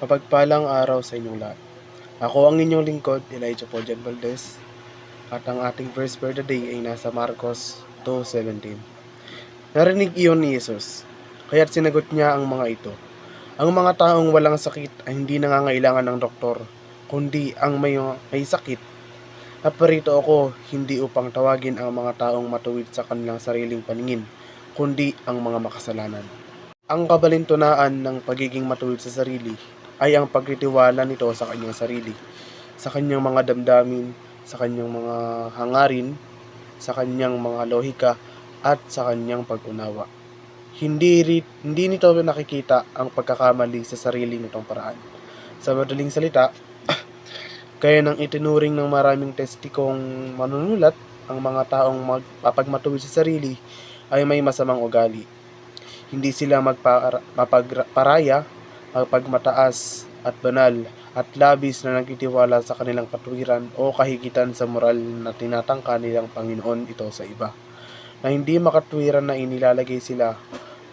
Mapagpalang araw sa inyong lahat. Ako ang inyong lingkod, Elijah Pojan Valdez, at ang ating verse for the day ay nasa Marcos 2:17. Narinig iyon ni Jesus, kaya't sinagot niya ang mga ito. Ang mga taong walang sakit ay hindi nangangailangan ng doktor, kundi ang may sakit. Naparito ako hindi upang tawagin ang mga taong matuwid sa kanilang sariling paningin, kundi ang mga makasalanan. Ang kabalintunaan ng pagiging matuwid sa sarili ay ang pagtitiwala nito sa kanyang sarili, sa kanyang mga damdamin, sa kanyang mga hangarin, sa kanyang mga lohika, at sa kanyang pag-unawa. Hindi nito nakikita ang pagkakamali sa sarili nitong paraan. Sa madaling salita, kaya nang itinuring ng maraming testikong manunulat, ang mga taong mapagmatuwid sa sarili ay may masamang ugali. Hindi sila mapagparaya, mapagmataas at banal, at labis na nagtitiwala sa kanilang katuwiran o kahigitan sa moral na tinatangka nilang Panginoon ito sa iba. Na hindi makatuwiran na inilalagay sila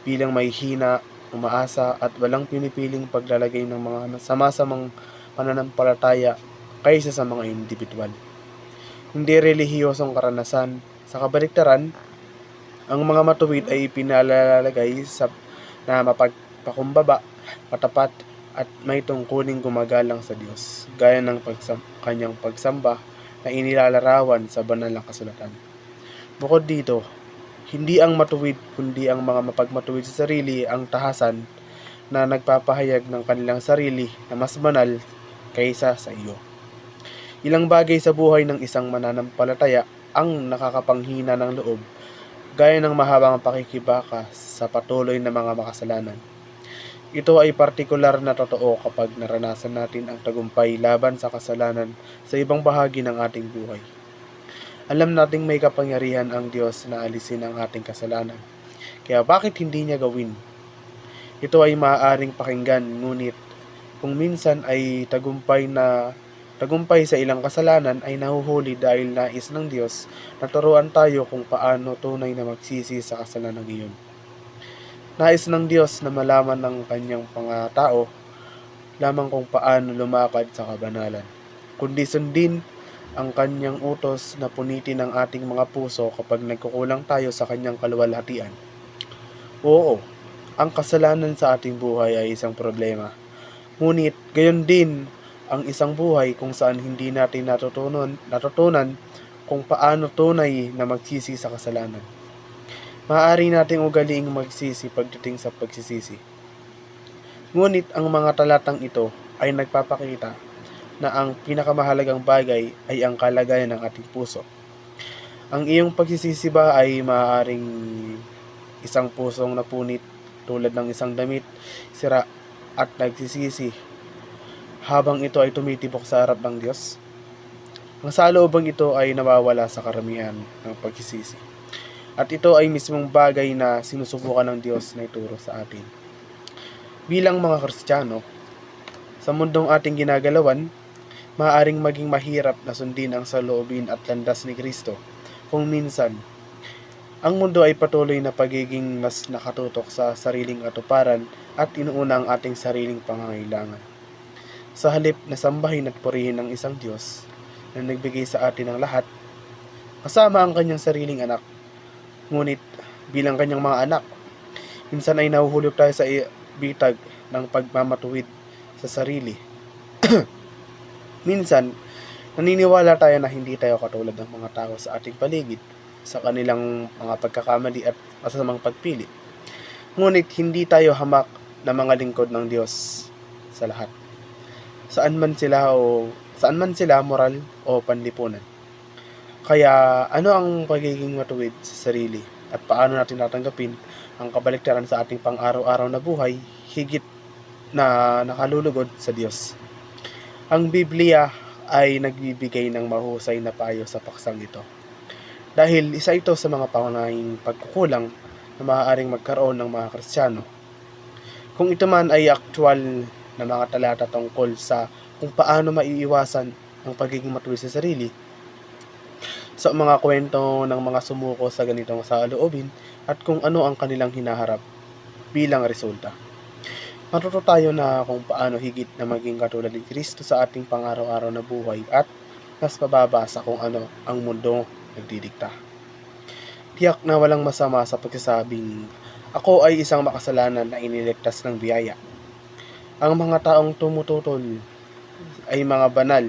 bilang may hina, umaasa at walang pinipiling paglalagay ng mga sama-samang pananampalataya kaysa sa mga individual. Hindi relihiyosong karanasan. Sa kabaliktaran, ang mga matuwid ay pinalalagay sa na mapagpakumbaba, matapat, at may tungkuling gumagalang sa Diyos, gaya ng kanyang pagsamba na inilalarawan sa banal na kasulatan. Bukod dito, hindi ang matuwid kundi ang mga mapagmatuwid sa sarili ang tahasan na nagpapahayag ng kanilang sarili na mas banal kaysa sa iyo. Ilang bagay sa buhay ng isang mananampalataya ang nakakapanghina ng loob, gaya ng mahabang pakikibaka sa patuloy na mga makasalanan. Ito ay partikular na totoo kapag naranasan natin ang tagumpay laban sa kasalanan sa ibang bahagi ng ating buhay. Alam nating may kapangyarihan ang Diyos na alisin ang ating kasalanan. Kaya bakit hindi niya gawin? Ito ay maaaring pakinggan, ngunit kung minsan ay tagumpay sa ilang kasalanan ay nahuhuli dahil nais ng Diyos na turuan tayo kung paano tunay na magsisi sa kasalanan iyon. Nais ng Diyos na malaman ng kanyang pangatao lamang kung paano lumakad sa kabanalan, kundi sundin ang kanyang utos na punitin ang ating mga puso kapag nagkukulang tayo sa kanyang kaluwalhatian. Oo, ang kasalanan sa ating buhay ay isang problema. Ngunit gayon din ang isang buhay kung saan hindi natin natutunan kung paano tunay na magsisi sa kasalanan. Maaari nating ugaliing magsisi pagdating sa pagsisisi. Ngunit ang mga talatang ito ay nagpapakita na ang pinakamahalagang bagay ay ang kalagayan ng ating puso. Ang iyong pagsisisi ba ay maaaring isang pusong napunit tulad ng isang damit, sira at nagsisisi habang ito ay tumitibok sa harap ng Diyos? Ang saloobang ito ay nawawala sa karamihan ng pagsisisi. At ito ay mismong bagay na sinusubukan ng Diyos na ituro sa atin. Bilang mga Kristiyano, sa mundong ating ginagalawan, maaaring maging mahirap na sundin ang saloobin at landas ni Kristo kung minsan ang mundo ay patuloy na pagiging mas nakatutok sa sariling katuparan at inuuna ang ating sariling pangangailangan. Sa halip na sambahin at purihin ng isang Diyos na nagbigay sa atin ng lahat, kasama ang kanyang sariling anak. Ngunit bilang kanyang mga anak, minsan ay nahuhulog tayo sa bitag ng pagmamatuwid sa sarili. Minsan, naniniwala tayo na hindi tayo katulad ng mga tao sa ating paligid, sa kanilang mga pagkakamali at masasamang pagpili. Ngunit hindi tayo hamak na mga lingkod ng Diyos sa lahat. Saan man sila moral o panlipunan. Kaya ano ang pagiging matuwid sa sarili at paano natin tatanggapin ang kabaliktaran sa ating pang-araw-araw na buhay higit na nakalulugod sa Diyos? Ang Biblia ay nagbibigay ng mahusay na payo sa paksang ito. Dahil isa ito sa mga pangunahing pagkukulang na maaaring magkaroon ng mga Kristiyano. Kung ito man ay aktual na mga talata tungkol sa kung paano maiiwasan ang pagiging matuwid sa sarili, sa mga kwento ng mga sumuko sa ganitong saloobin at kung ano ang kanilang hinaharap bilang resulta. Matuto tayo na kung paano higit na maging katulad ni Kristo sa ating pang-araw-araw na buhay at mas mababa sa kung ano ang mundo nagdidikta. Tiyak na walang masama sa pagsasabing, ako ay isang makasalanan na iniligtas ng biyaya. Ang mga taong tumututol ay mga banal.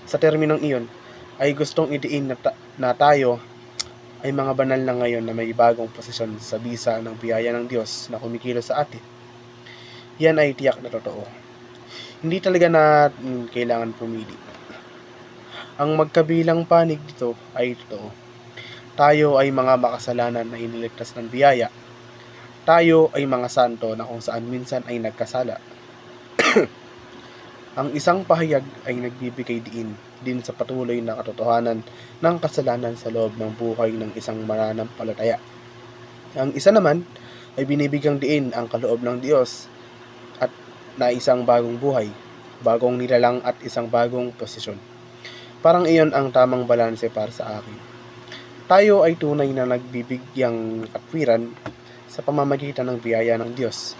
Sa terminong iyon, ay gustong idiin na tayo ay mga banal na ngayon na may bagong posisyon sa bisa ng biyaya ng Diyos na kumikilos sa atin. Yan ay tiyak na totoo. Hindi talaga natin kailangan pumili. Ang magkabilang panig dito ay totoo. Tayo ay mga makasalanan na iniligtas ng biyaya. Tayo ay mga santo na kung saan minsan ay nagkasala. Ang isang pahayag ay nagbibigay din sa patuloy na katotohanan ng kasalanan sa loob ng buhay ng isang mananampalataya. Ang isa naman ay binibigyang diin ang kaloob ng Diyos at na isang bagong buhay, bagong nilalang at isang bagong posisyon. Parang iyon ang tamang balanse para sa akin. Tayo ay tunay na nagbibigyang katwiran sa pamamagitan ng biyaya ng Diyos.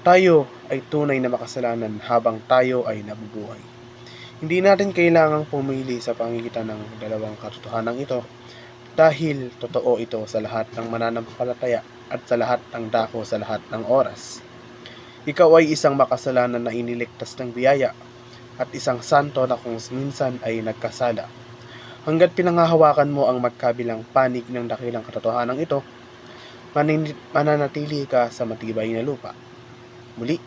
Tayo ay tunay na makasalanan habang tayo ay nabubuhay. Hindi natin kailangang pumili sa pangigitan ng dalawang katotohanan ito dahil totoo ito sa lahat ng mananampalataya at sa lahat ng dako sa lahat ng oras. Ikaw ay isang makasalanan na iniligtas ng biyaya at isang santo na kung minsan ay nagkasala. Hanggat pinanghahawakan mo ang magkabilang panig ng dakilang katotohanan ito, mananatili ka sa matibay na lupa. Muli,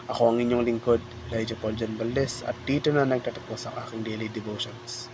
ako ang inyong lingkod, Elijah Paul Jan Valdez, at dito na nagtatapos ang aking daily devotions.